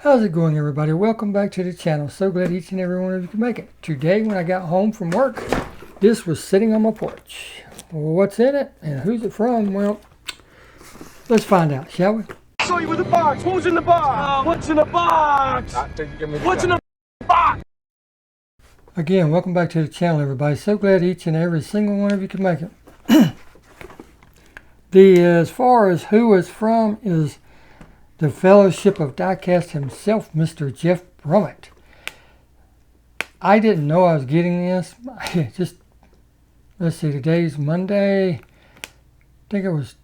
How's it going, everybody? Welcome back to the channel. So glad each and every one of you can make it. Today when I got home from work, this was sitting on my porch. Well, what's in it and who's it from? Well, let's find out, shall we? I saw you with the box. Who's in the box? What's in the box? What's in the box? Again, welcome back to the channel, everybody. So glad each and every single one of you can make it. As far as who it's from is the Fellowship of Diecast himself, Mr. Jeff Brummett. I didn't know I was getting this. Let's see, today's Monday. I think it was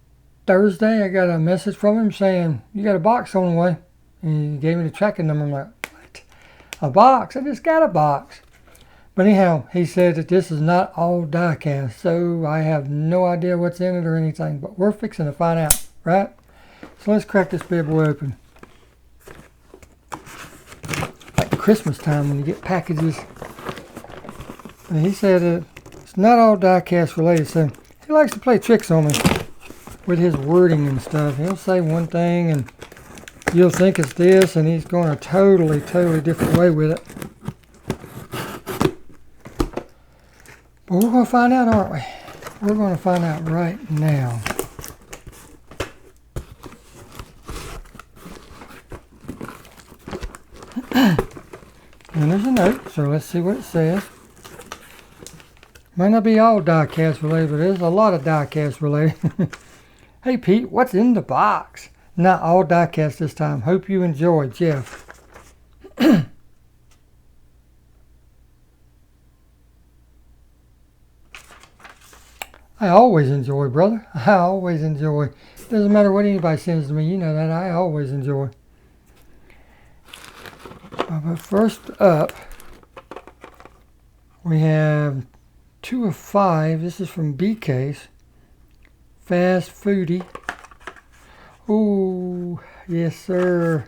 Thursday. I got a message from him saying, you got a box on the way. And he gave me the tracking number. I'm like, what? A box? I just got a box. But anyhow, he said that this is not all diecast, so I have no idea what's in it or anything. But we're fixing to find out, right? So let's crack this bad boy open. Like Christmas time when you get packages. And he said it's not all diecast related, so he likes to play tricks on me with his wording and stuff. He'll say one thing and you'll think it's this, and he's going a totally different way with it. But we're going to find out, aren't we? We're going to find out right now. And there's a note, so let's see what it says. Might not be all diecast related, but there's a lot of diecast related. Hey Pete, what's in the box? Not all diecast this time. Hope you enjoy, Jeff. I always enjoy, brother. I always enjoy. Doesn't matter what anybody sends to me, you know that. I always enjoy. But first up, we have 2 of 5. This is from B-Case. Fast Foodie. Ooh, yes sir.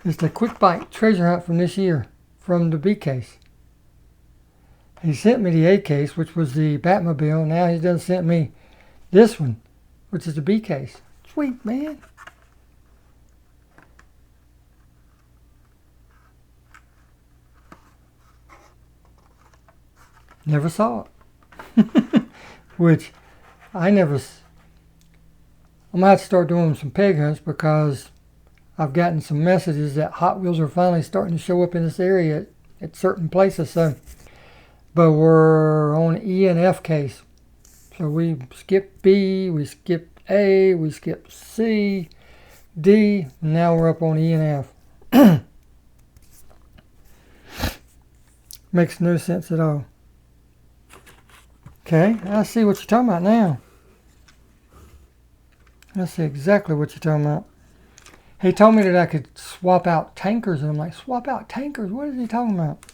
It's the Quick Bite treasure hunt from this year, from the B-Case. He sent me the A-Case, which was the Batmobile. Now he done sent me this one, which is the B-Case. Sweet, man. Never saw it. Which I'm going to have to start doing some peg hunts because I've gotten some messages that Hot Wheels are finally starting to show up in this area at certain places. So, but we're on E and F case. So we skipped B, we skipped A, we skipped C, D, and now we're up on E and F. Makes no sense at all. Okay, I see what you're talking about now. I see exactly what you're talking about. He told me that I could swap out tankers, and I'm like, swap out tankers? What is he talking about?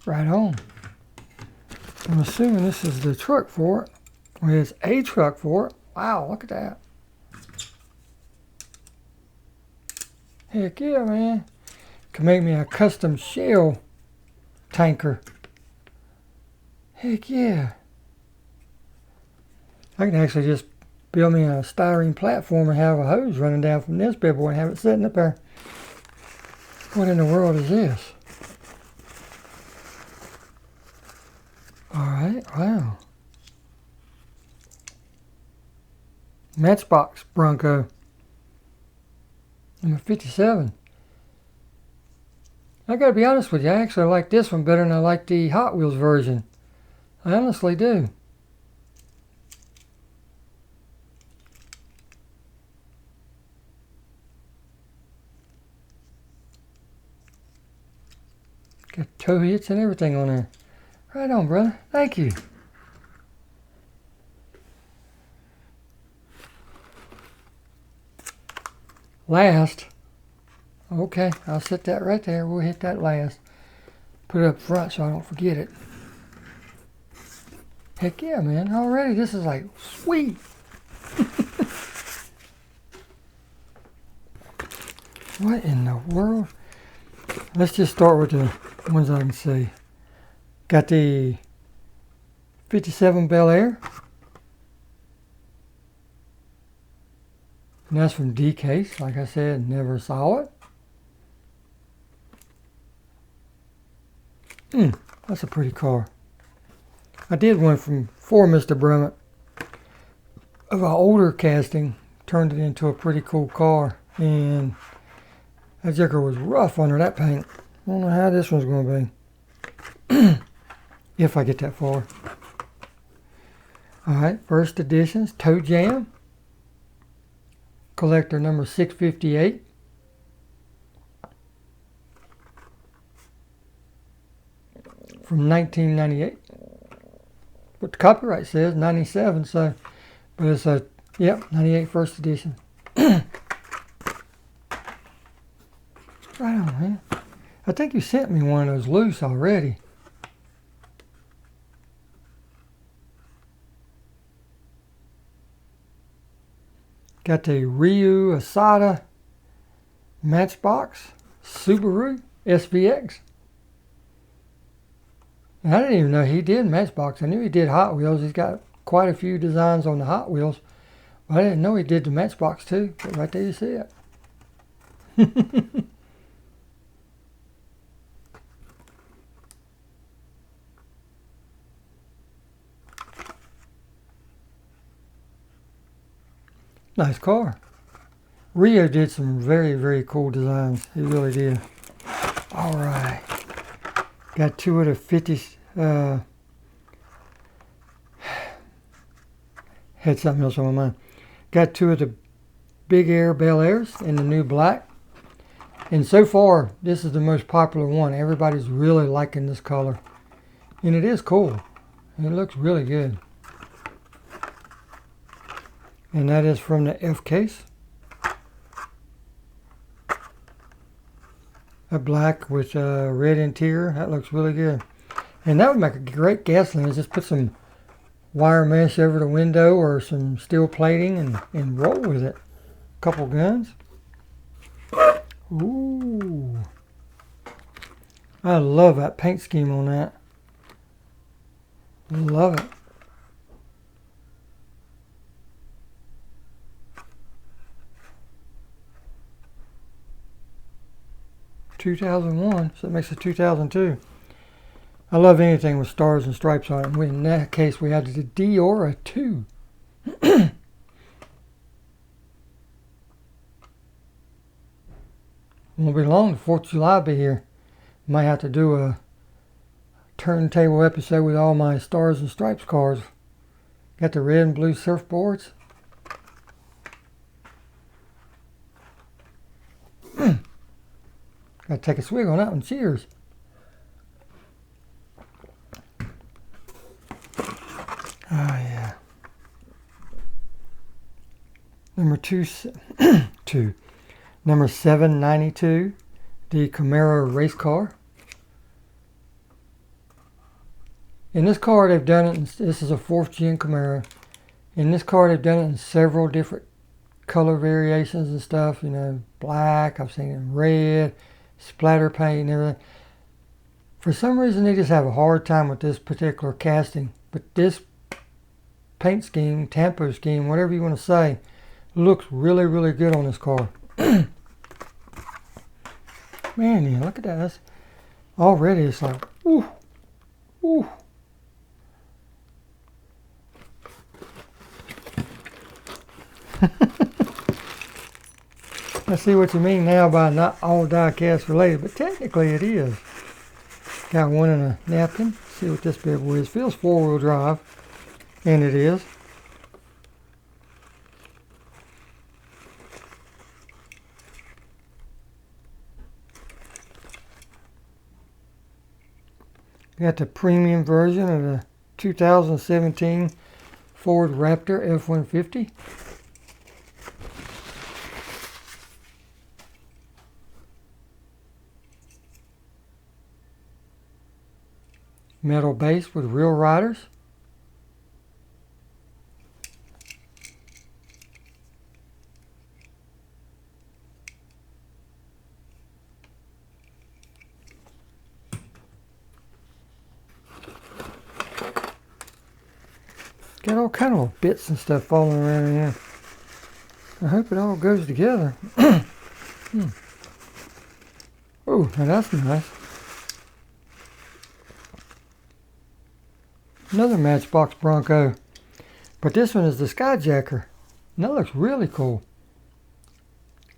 Right on. I'm assuming this is the truck for it. Well, it's a truck for it. Wow, look at that. Heck yeah, man. Can make me a custom shell tanker. Heck yeah. I can actually just build me a styrene platform and have a hose running down from this bad boy and have it sitting up there. What in the world is this? Alright, wow. Matchbox Bronco. Number 57. I gotta be honest with you, I actually like this one better than I like the Hot Wheels version. I honestly do. Got toe hits and everything on there. Right on, brother. Thank you. Last. Okay, I'll set that right there. We'll hit that last. Put it up front so I don't forget it. Heck yeah, man. Already this is like sweet. What in the world? Let's just start with the ones I can see. Got the 57 Bel Air. And that's from Diecast. Like I said, never saw it. That's a pretty car. I did one for Mr. Brummett of an older casting. Turned it into a pretty cool car. And that joker was rough under that paint. I don't know how this one's going to be. If I get that far. Alright, first editions. Tote Jam. Collector number 658. From 1998. What the copyright says, 97, so, but it's a, yep, 98 first edition. Right on, man. I think you sent me one of those loose already. Got the Ryu Asada Matchbox Subaru SVX. And I didn't even know he did Matchbox. I knew he did Hot Wheels. He's got quite a few designs on the Hot Wheels. But I didn't know he did the Matchbox too. But right there you see it. Nice car. Rio did some very, very cool designs. He really did. All right. Got two of the 50s. Had something else on my mind. Got two of the Bel Airs in the new black. And so far, this is the most popular one. Everybody's really liking this color. And it is cool. And it looks really good. And that is from the F case. A black with a red interior. That looks really good. And that would make a great gasoline. Just put some wire mesh over the window or some steel plating and roll with it. Couple guns. Ooh. I love that paint scheme on that. Love it. (2001), so it makes it 2002. I love anything with stars and stripes on it. In that case, we had the Diora 2. Won't be long. The 4th of July will be here. Might have to do a turntable episode with all my stars and stripes cars. Got the red and blue surfboards. Gotta take a swig on that one. Cheers. Oh yeah. Number number 792, the Camaro race car. In this car they've done it, this is a 4th gen Camaro. In this car they've done it in several different color variations and stuff. You know, black, I've seen it in red, splatter paint and everything. For some reason they just have a hard time with this particular casting. But this paint scheme, tampo scheme, whatever you want to say, looks really, really good on this car. Man, yeah, look at that. That's, already it's like, ooh, ooh. I see what you mean now by not all die-cast related, but technically it is. Got one in a napkin. See what this bad boy is. Feels 4-wheel drive, and it is. Got the premium version of the 2017 Ford Raptor F-150. Metal base with real riders. got all kind of bits and stuff falling around in here. I hope it all goes together. Oh, now that's nice. Another Matchbox Bronco. But this one is the Skyjacker. And that looks really cool.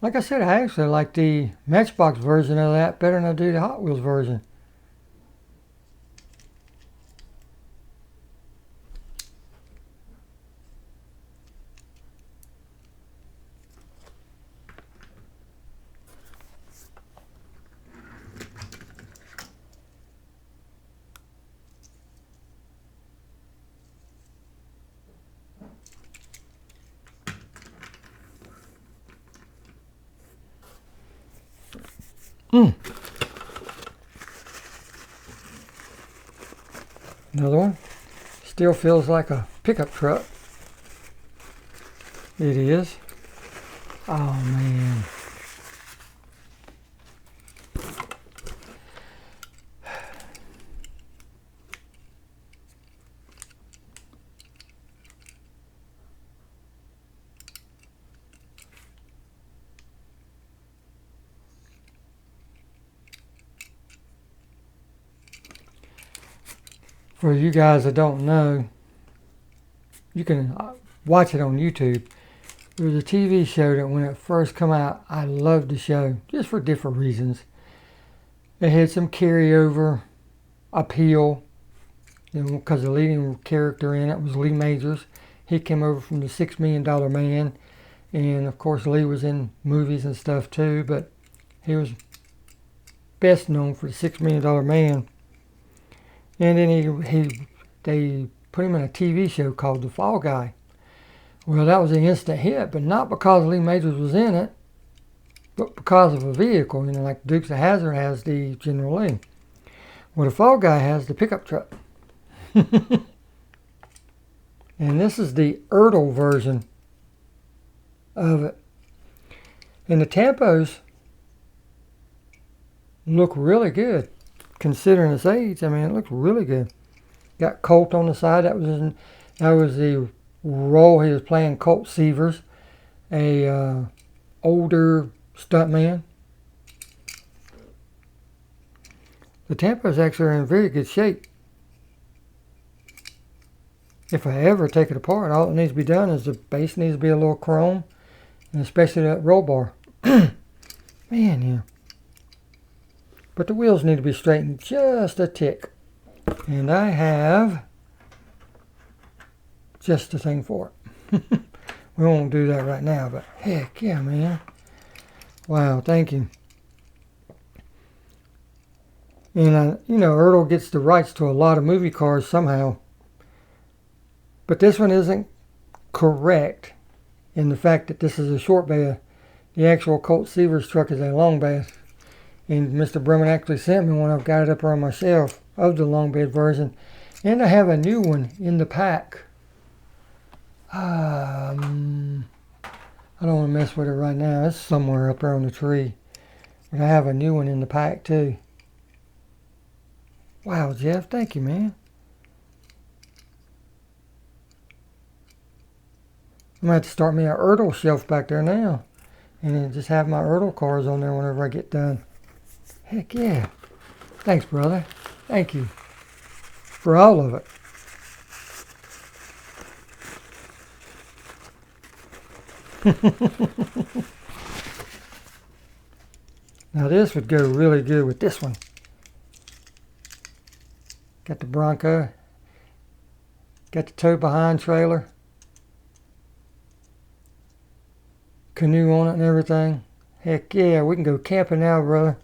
Like I said, I actually like the Matchbox version of that better than I do the Hot Wheels version. Another one. Still feels like a pickup truck. It is. Oh man. For you guys that don't know, you can watch it on YouTube. There was a TV show that when it first came out, I loved the show, just for different reasons. It had some carryover appeal, because the leading character in it was Lee Majors. He came over from the $6 Million Man, and of course Lee was in movies and stuff too, but he was best known for the $6 Million Man. And then they put him in a TV show called The Fall Guy. Well, that was an instant hit, but not because Lee Majors was in it, but because of a vehicle, like Dukes of Hazzard has the General Lee. Well, The Fall Guy has the pickup truck. And this is the Ertl version of it. And the tampos look really good. Considering its age, I mean, it looks really good. Got Colt on the side. That was the role he was playing, Colt Seavers, a older stuntman. The tampos actually are in very good shape. If I ever take it apart, all that needs to be done is the base needs to be a little chrome, and especially that roll bar. Man, yeah. But the wheels need to be straightened just a tick. And I have just the thing for it. We won't do that right now, but heck yeah, man. Wow, thank you. And, Ertl gets the rights to a lot of movie cars somehow. But this one isn't correct in the fact that this is a short bed. The actual Colt Seavers truck is a long bed. And Mr. Brumman actually sent me one. I've got it up on my shelf of the long bed version. And I have a new one in the pack. I don't want to mess with it right now. It's somewhere up there on the tree. But I have a new one in the pack too. Wow, Jeff, thank you, man. I'm going to have to start me an Ertl shelf back there now. And then just have my Ertl cars on there whenever I get done. Heck yeah. Thanks, brother. Thank you for all of it. Now this would go really good with this one. Got the Bronco. Got the tow behind trailer. Canoe on it and everything. Heck yeah, we can go camping now, brother.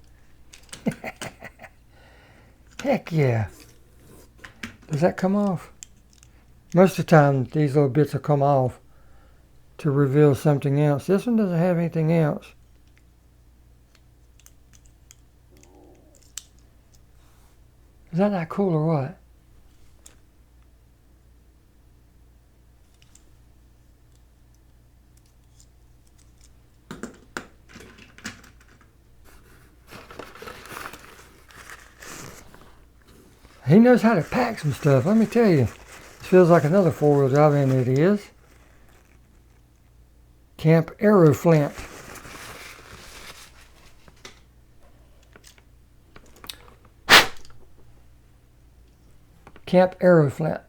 Heck yeah. Does that come off? Most of the time these little bits will come off to reveal something else. This one doesn't have anything else. Is that not cool or what? He knows how to pack some stuff, let me tell you. As feels like another four-wheel drive, and it is. Camp Aeroflint. Camp Aeroflint.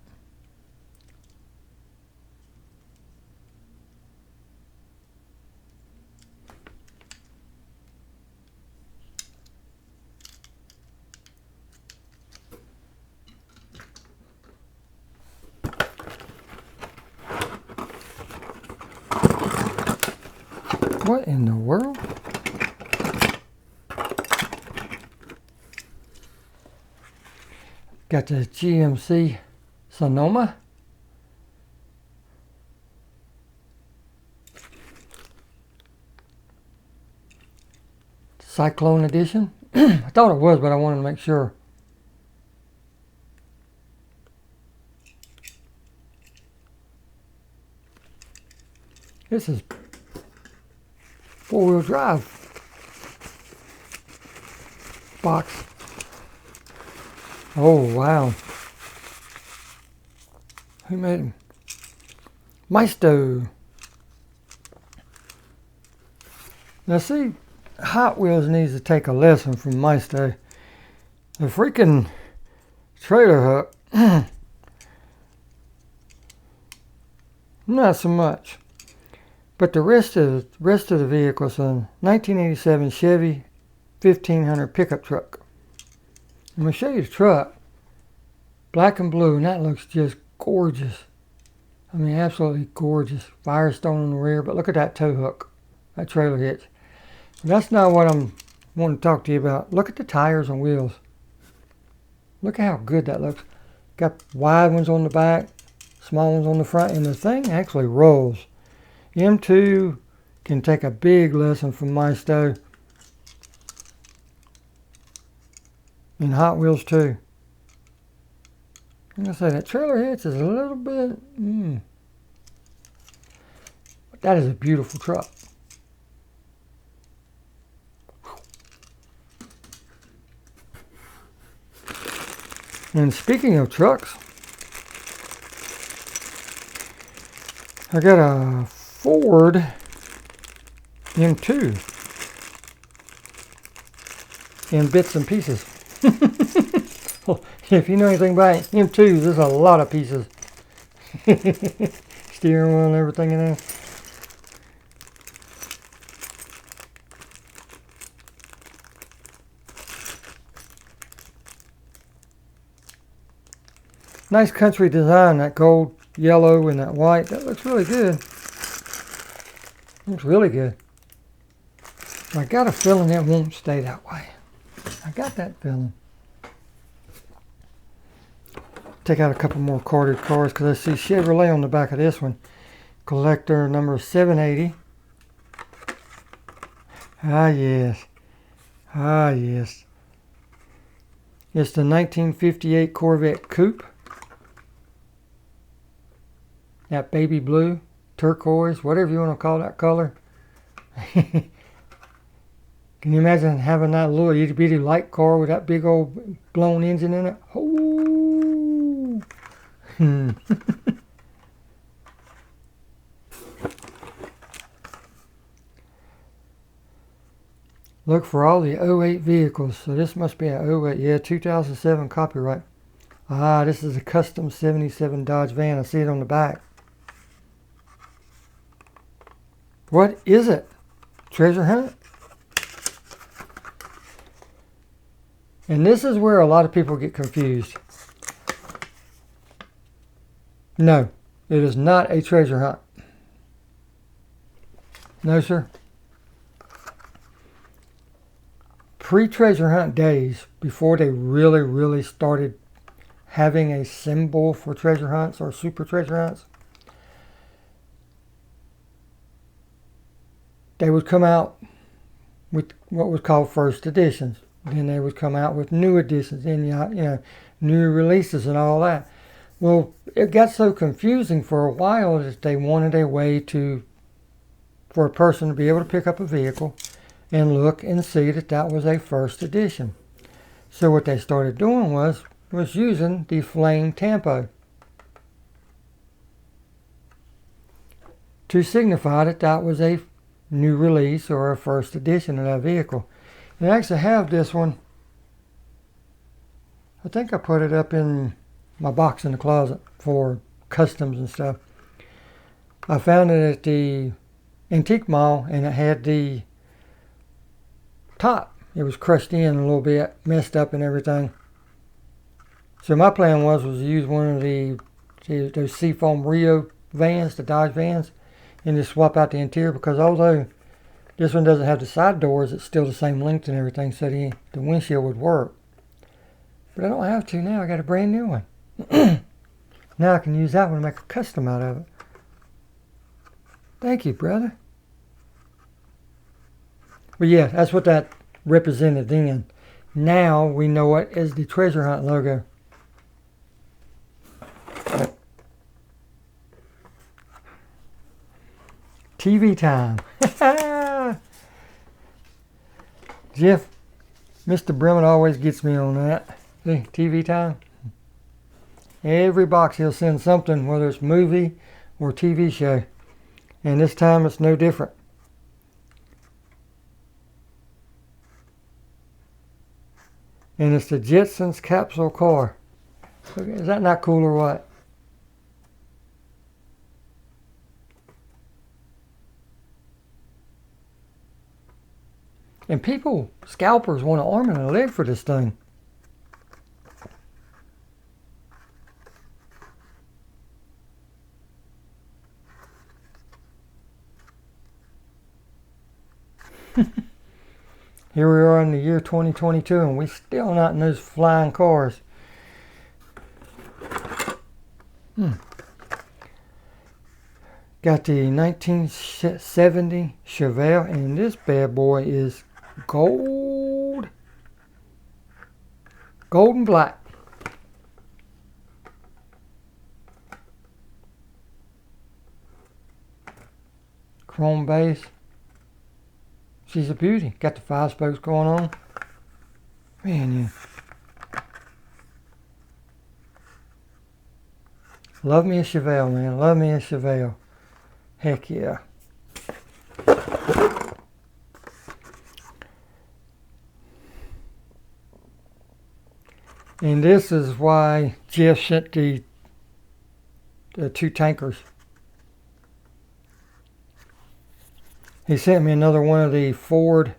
What in the world? Got the GMC Sonoma. Cyclone Edition. I thought it was, but I wanted to make sure. This is four-wheel drive box. Oh, wow. Who made him? Maisto. Now see, Hot Wheels needs to take a lesson from Maisto. The freaking trailer hook, not so much. But the rest of the vehicles, a 1987 Chevy 1500 pickup truck. I'm going to show you the truck. Black and blue, and that looks just gorgeous. I mean, absolutely gorgeous. Firestone on the rear, but look at that tow hook, that trailer hitch. That's not what I'm wanting to talk to you about. Look at the tires and wheels. Look at how good that looks. Got wide ones on the back, small ones on the front, and the thing actually rolls. M2 can take a big lesson from Maisto. And Hot Wheels too. I'm going to say that trailer hitch is a little bit... But that is a beautiful truck. And speaking of trucks, I got a Ford M2 in bits and pieces. Well, if you know anything about M2s, there's a lot of pieces. Steering wheel and everything in there. Nice country design, that gold, yellow, and that white. That looks really good. Looks really good. I got a feeling it won't stay that way. I got that feeling. Take out a couple more carded cars because I see Chevrolet on the back of this one. Collector number 780. Ah, yes. Ah, yes. It's the 1958 Corvette Coupe. That baby blue, turquoise, whatever you want to call that color. Can you imagine having that little itty bitty light car with that big old blown engine in it? Oh. Look for all the '08 vehicles. So this must be an '08. Yeah, 2007 copyright. Ah, this is a custom 77 Dodge van. I see it on the back. What is it? Treasure hunt? And this is where a lot of people get confused. No, it is not a treasure hunt. No, sir. Pre-treasure hunt days, before they really started having a symbol for treasure hunts or super treasure hunts, they would come out with what was called first editions. Then they would come out with new editions and, you know, new releases and all that. Well, it got so confusing for a while that they wanted a way for a person to be able to pick up a vehicle and look and see that that was a first edition. So what they started doing was using the flame tampo. to signify that that was a new release or a first edition of that vehicle. And I actually have this one. I think I put it up in my box in the closet for customs and stuff. I found it at the antique mall, and it had the top. It was crushed in a little bit, messed up and everything. So my plan was to use one of those Seafoam Rio vans, the Dodge vans, and just swap out the interior, because although this one doesn't have the side doors, it's still the same length and everything, so the windshield would work. But I don't have to now. I got a brand new one. Now I can use that one to make a custom out of it. Thank you, brother. But yeah, that's what that represented then. Now we know it as the Treasure Hunt logo. TV time. Jeff, Mr. Bremen always gets me on that. See, TV time. Every box he'll send something, whether it's movie or TV show. And this time it's no different. And it's the Jetsons Capsule car. Is that not cool or what? And people, scalpers, want an arm and a leg for this thing. Here we are in the year 2022, and we still not in those flying cars. Got the 1970 Chevy, and this bad boy is gold and black. Chrome base. She's a beauty. Got the 5 spokes going on. Man, yeah. Love me a Chevelle, man. Love me a Chevelle. Heck yeah. And this is why Jeff sent the 2 tankers. He sent me another one of the Ford,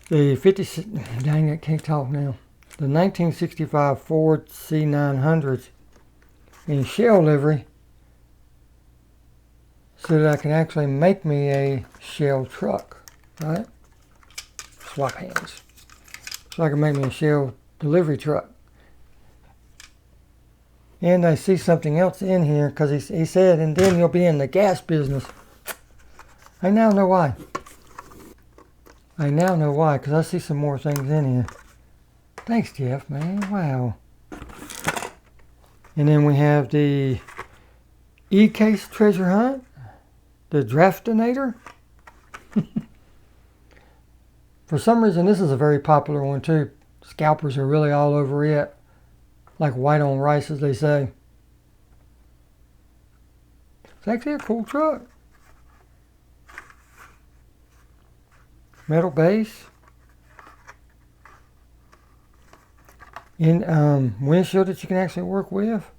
the 50, dang it, can't talk now. The 1965 Ford C900s in shell livery, so that I can actually make me a shell truck, right? Swap hands. So I can make me a shell delivery truck. And I see something else in here, because he said, and then you'll be in the gas business. I now know why. I now know why, because I see some more things in here. Thanks, Jeff, man. Wow. And then we have the E-Case Treasure Hunt. The Draftinator. For some reason, this is a very popular one, too. Scalpers are really all over it. Like white on rice, as they say. It's actually a cool truck. Metal base. In windshield that you can actually work with.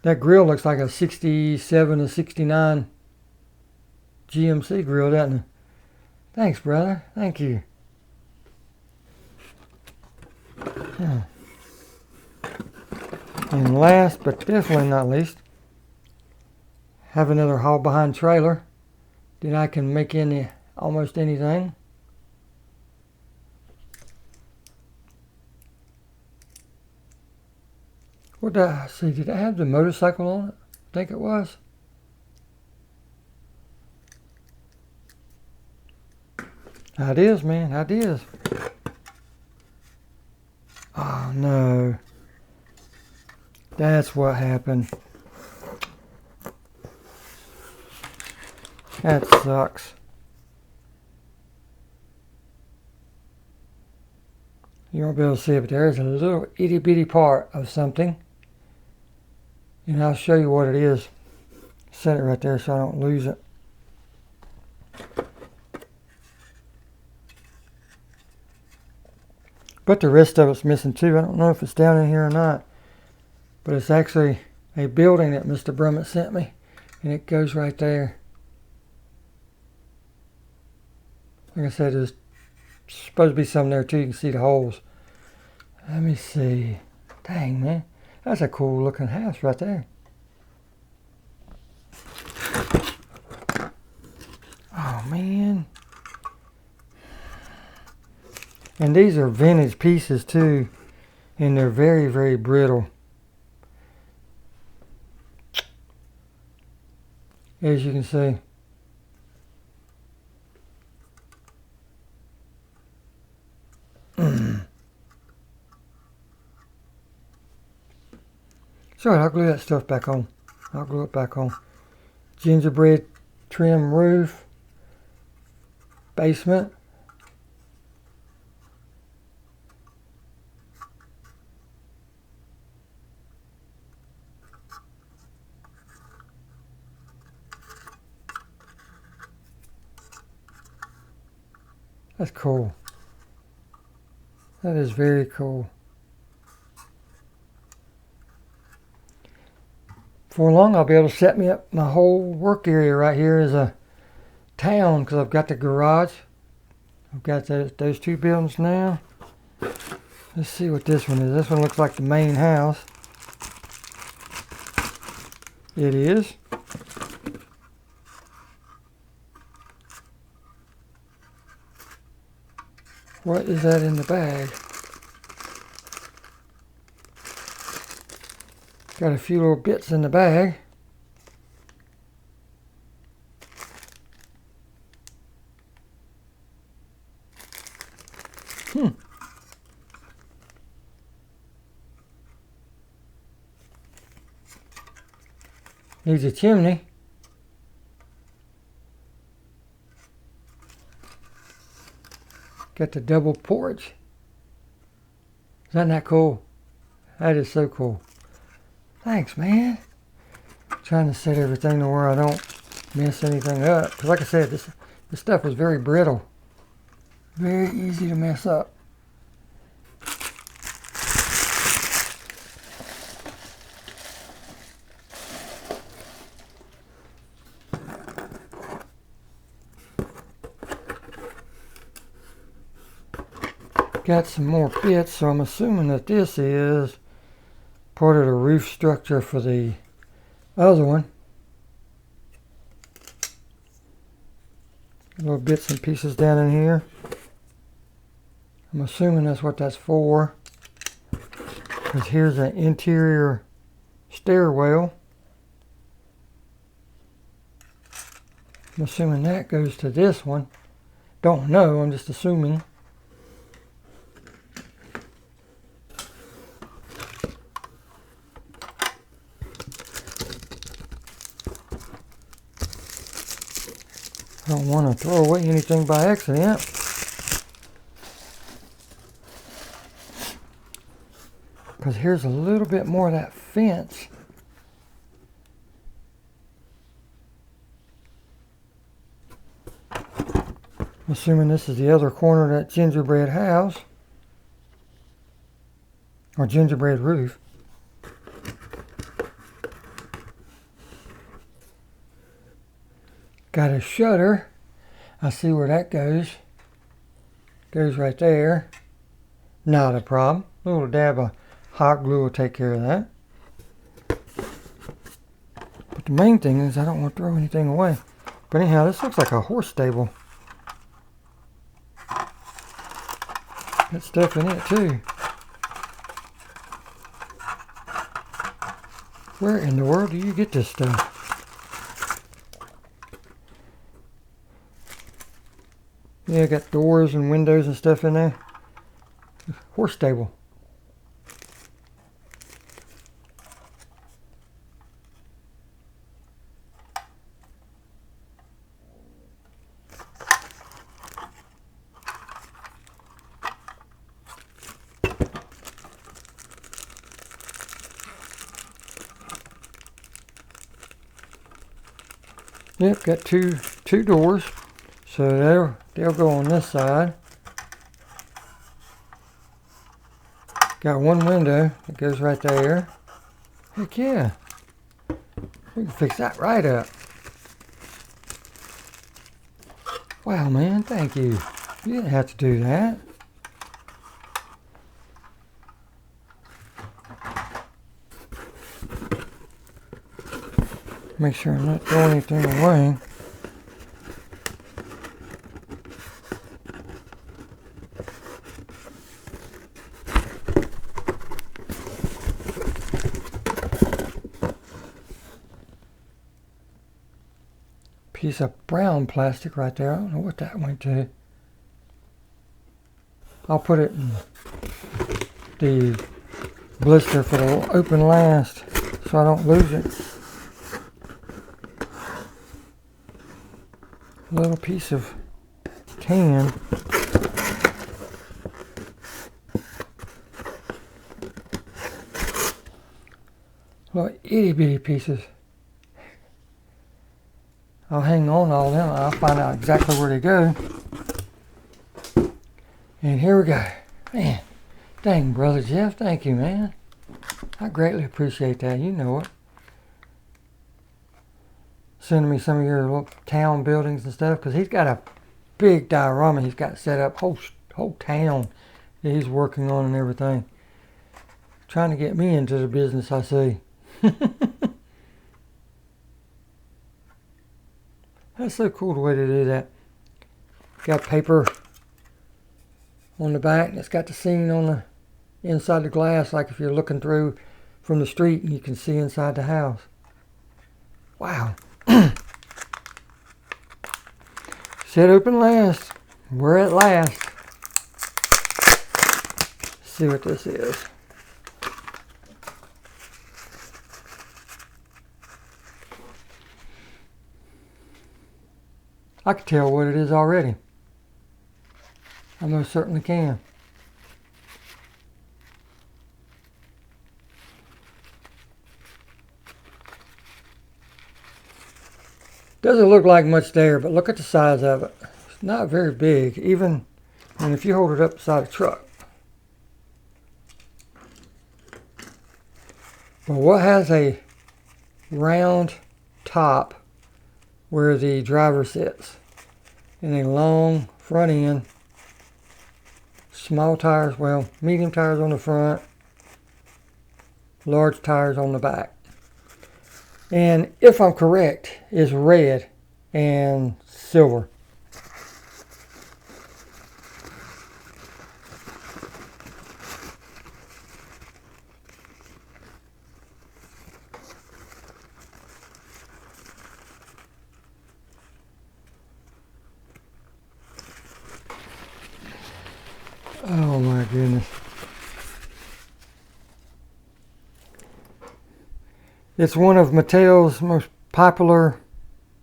That grill looks like a 67 or 69 GMC grill, doesn't it? Thanks, brother. Thank you. Yeah. And last, but definitely not least, have another haul behind trailer that I can make into almost anything. What did I see? Did it have the motorcycle on it? I think it was. That is, man. That is. Oh, no. That's what happened. That sucks. You won't be able to see it, but there is a little itty bitty part of something And I'll show you what it is. Set it right there so I don't lose it. But the rest of it's missing too. I don't know if it's down in here or not. But it's actually a building that Mr. Brummett sent me. And it goes right there. Like I said, there's supposed to be some there too. You can see the holes. Let me see. Dang, man. That's a cool looking house right there. Oh, man. And these are vintage pieces too. And they're very, very brittle. As you can see. Sorry, I'll glue that stuff back on. I'll glue it back on. Gingerbread trim roof. Basement. That's cool. That is very cool. For long, I'll be able to set me up my whole work area right here as a town because I've got the garage. I've got those two buildings now. Let's see what this one is. This one looks like the main house. It is. What is that in the bag? Got a few little bits in the bag. Needs a chimney. Got the double porch. Isn't that cool? That is so cool. Thanks, man. Trying to set everything to where I don't mess anything up. Because like I said, this stuff was very brittle. Very easy to mess up. Got some more bits, so I'm assuming that this is part of the roof structure for the other one. Little bits and pieces down in here. I'm assuming that's what that's for. Because here's an interior stairwell. I'm assuming that goes to this one. Don't know, I'm just assuming. I don't want to throw away anything by accident. Because here's a little bit more of that fence. I'm assuming this is the other corner of that gingerbread house. Or gingerbread roof. Got a shutter. I see where that goes. Goes right there. Not a problem. A little dab of hot glue will take care of that. But the main thing is I don't want to throw anything away. But anyhow, this looks like a horse stable. Got stuff in it too. Where in the world do you get this stuff? Yeah, got doors and windows and stuff in there. Horse stable. Yep, got two doors. So they'll go on this side. Got one window that goes right there. Heck yeah. We can fix that right up. Wow, man, thank you. You didn't have to do that. Make sure I'm not throwing anything away. Piece of brown plastic right there. I don't know what that went to. I'll put it in the blister for the open last so I don't lose it. A little piece of tan. Little itty bitty pieces. I'll hang on to all them. I'll find out exactly where they go. And here we go. Man, dang, Brother Jeff, thank you, man. I greatly appreciate that. You know it. Sending me some of your little town buildings and stuff, because he's got a big diorama he's got set up. Whole town that he's working on and everything. Trying to get me into the business, I see. That's so cool the way to do that. Got paper on the back, and it's got the scene on the inside the glass, like if you're looking through from the street and you can see inside the house. Wow. Said open last. We're at last. Let's see what this is. I can tell what it is already. I most certainly can. Doesn't look like much there, but look at the size of it. It's not very big, even and if you hold it up beside a truck. But what has a round top where the driver sits, and a long front end, small tires, well, medium tires on the front, large tires on the back. And if I'm correct, it's red and silver. Oh my goodness. It's one of Mattel's most popular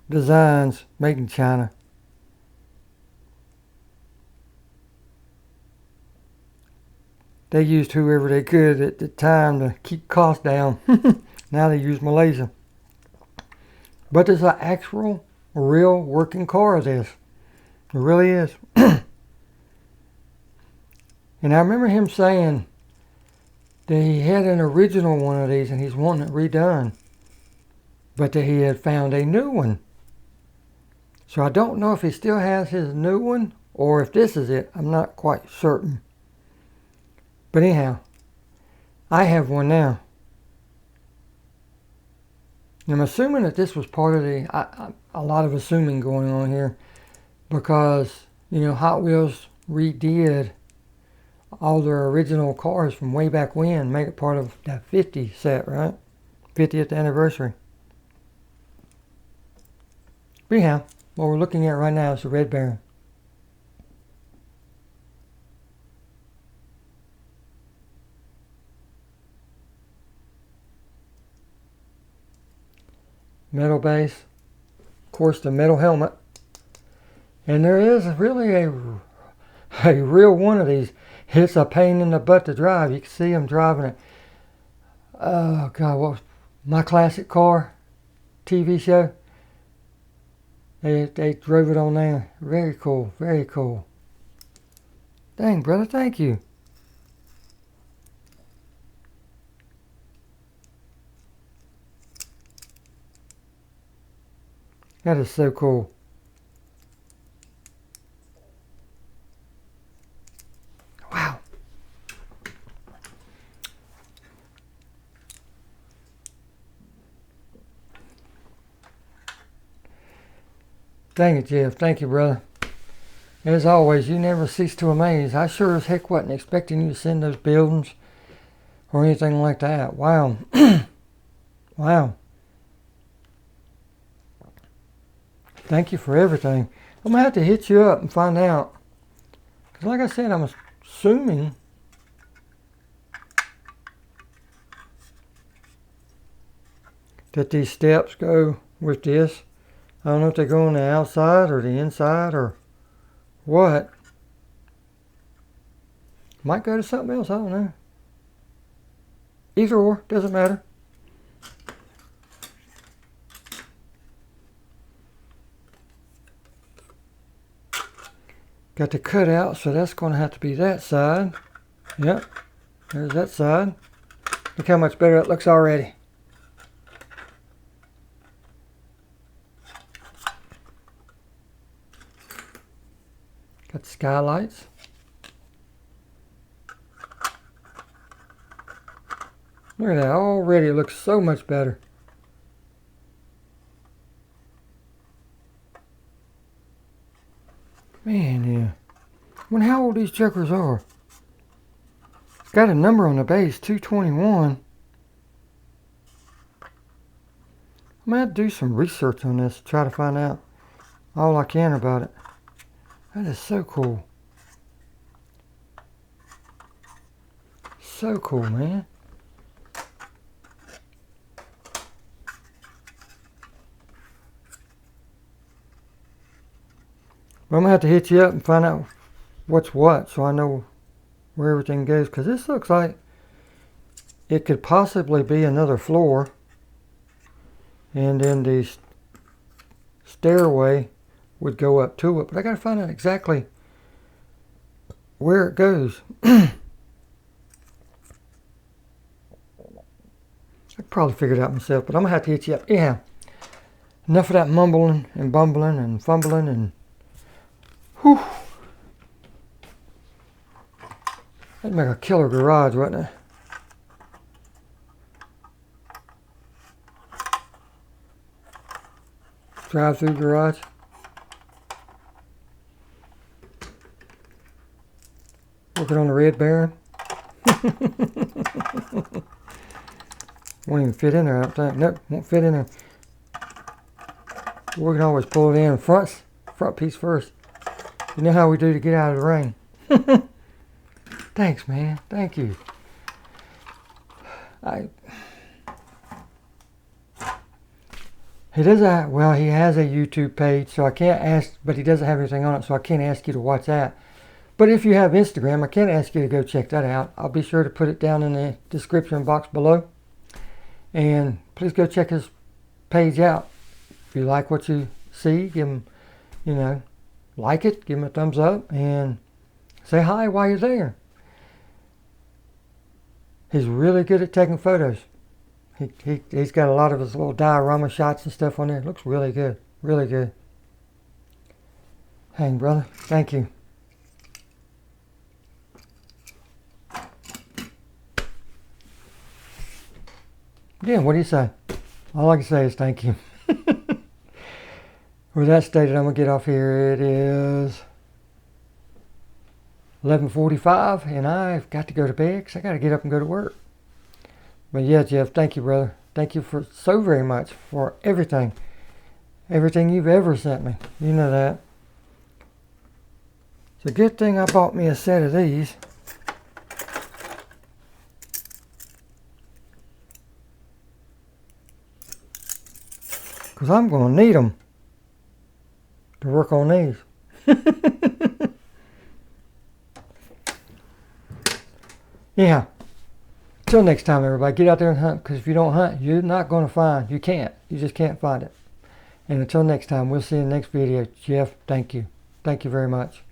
designs made in China. They used whoever they could at the time to keep costs down. Now they use Malaysia. But there's an actual, real working car of this. It really is. And I remember him saying that he had an original one of these and he's wanting it redone, but that he had found a new one. So I don't know if he still has his new one or if this is it. I'm not quite certain. But anyhow, I have one now. I'm assuming that this was part of the, a lot of assuming going on here, because, you know, Hot Wheels redid all their original cars from way back when, make it part of that 50 set, right? 50th anniversary. But anyhow, what we're looking at right now is the Red Baron. Metal base, of course the metal helmet, and there is really a real one of these. It's a pain in the butt to drive. You can see him driving it. Oh God, what was My Classic Car TV show? They drove it on there. Very cool. Very cool. Dang, brother, thank you. That is so cool. Wow. Dang it, Jeff. Thank you, brother. As always, you never cease to amaze. I sure as heck wasn't expecting you to send those buildings or anything like that. Wow. Wow. Thank you for everything. I'm going to have to hit you up and find out. Because like I said, I'm assuming that these steps go with this. I don't know if they go on the outside or the inside or what. Might go to something else, I don't know. Either or, doesn't matter. Got the cutout, so that's going to have to be that side. Yep, there's that side. Look how much better it looks already. Got the skylights. Look at that, already it looks so much better. Man, yeah. I wonder how old these jokers are. It's got a number on the base, 221. I'm going to have to do some research on this, try to find out all I can about it. That is so cool. So cool, man. Well, I'm going to have to hit you up and find out what's what so I know where everything goes. Because this looks like it could possibly be another floor. And then the stairway would go up to it. But I got to find out exactly where it goes. I could probably figure it out myself. But I'm going to have to hit you up. Yeah. Enough of that mumbling and bumbling and fumbling and... Whew. That'd make a killer garage, wouldn't it? Drive-through garage. Working on the Red Baron. Won't even fit in there, I don't think. Nope, won't fit in there. We can always pull it in front piece first. You know how we do to get out of the rain. Thanks, man. Thank you. He has a YouTube page, so I can't ask, but he doesn't have anything on it, so I can't ask you to watch that. But if you have Instagram, I can ask you to go check that out. I'll be sure to put it down in the description box below. And please go check his page out. If you like what you see, give him, like it, give him a thumbs up, and say hi while you're there. He's really good at taking photos. He's got a lot of his little diorama shots and stuff on there. It looks really good. Really good. Hang, brother. Thank you. Yeah, what do you say? All I can say is thank you. With that stated, I'm going to get off here. It is 11:45, and I've got to go to bed because I got to get up and go to work. But yeah, Jeff, thank you, brother. Thank you for so very much for everything. Everything you've ever sent me. You know that. It's a good thing I bought me a set of these. Because I'm going to need them to work on these. Yeah. Till next time, everybody. Get out there and hunt. Because if you don't hunt, you're not going to find. You can't. You just can't find it. And until next time, we'll see you in the next video. Jeff, thank you. Thank you very much.